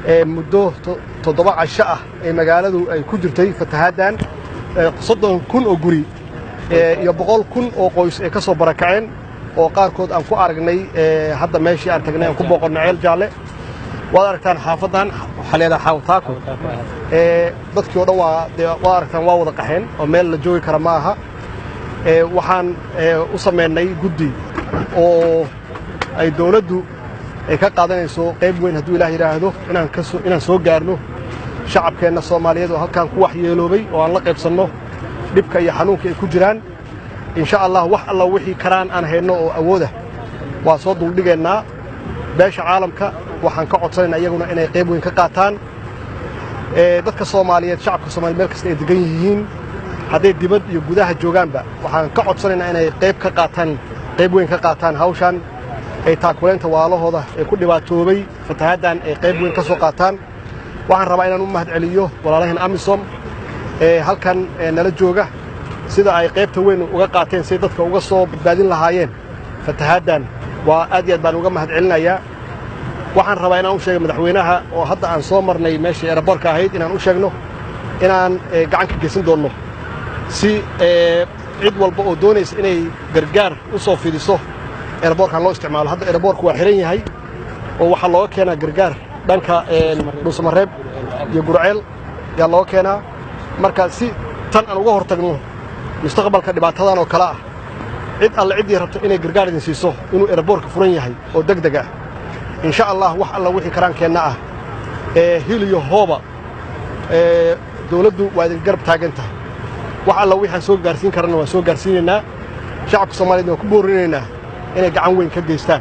muddo 7 casho ah ee magaaladu ay ku jirtay fatahaaddan 30,000 oo guri iyo 100,000 oo qoys ee ka soo barakaceen oo qaarkood aan ku aragnay hadda meeshii aan tagnay aan ku booqonnay ceel jaalle waad aragtaan xaafadan waxa leedahay xawtaako dadkii oo dhan waa aragtaan waa wada qaxeen oo meel la joogi kara ma aha waxaan u sameynay guddi oo ay dawladdu ay ka qaadanayso qayb weyn hadduu ilaah yiraahdo inaan soo gaarno shacabkeenna Soomaaliyeed oo halkaan ku waxyeeloobay oo aan la qaybsanno dhibka iyo xanuunka ay ku jiraan insha Allah wax alla wixii karaan aan hayno oo awooda waa soo duldhigeennaa beesha caalamka waxaan ka codsanaynaa iyaguna inay qayb weyn ka qaataan dadka Soomaaliyeed shacabka Soomaaliyeed meel kasta ay degan yihiin hadday dibad iyo gudaha joogaanba waxaan ka codsanaynaa inay qayb weyn ka qaataan hawshan ay taakuleenta waalahooda ee ku dhibaatoobay fatahaaddan ay qayb weyn ka soo qaataan waxaan rabaa inaan u mahadceliyo walaalaheen AMISOM halkan nala jooga sida ay qaybta weyn uga qaateen si dadka uga soo badbaadin lahaayeen fatahaaddan waa aad iyo aad baan uga mahadcelinayaa waxaan rabaa inaan u sheego madaxweynaha oo hadda aan soo marnay meeshii airportka ahayd inaan u sheegno inaan gacan ka geysan doonno si cid walba oo doonaysa inay gargaar u soo fidiso airportkan loo isticmaalo hadda airportku waa xiran yahay oo waxa looga keenaa gargaar dhanka Dhuusamareeb iyo Gurceel yaa looga keenaa marka si tan aan uga hortagno mustaqbalka dhibaatadan oo kala ah cid alle cidii rabto inay gargaar idin siiso inuu airportka furan yahay oo degdeg ah insha Allah wax alla wixii karaan keenna ah hiliyo hooba dawladdu waa idin garab taagan tahay wax alla wixii aan soo gaarsiin karana waan soo gaarsiinaynaa shacabka Soomaaliyeed waan ku boorinaynaa inay gacan weyn ka geystaan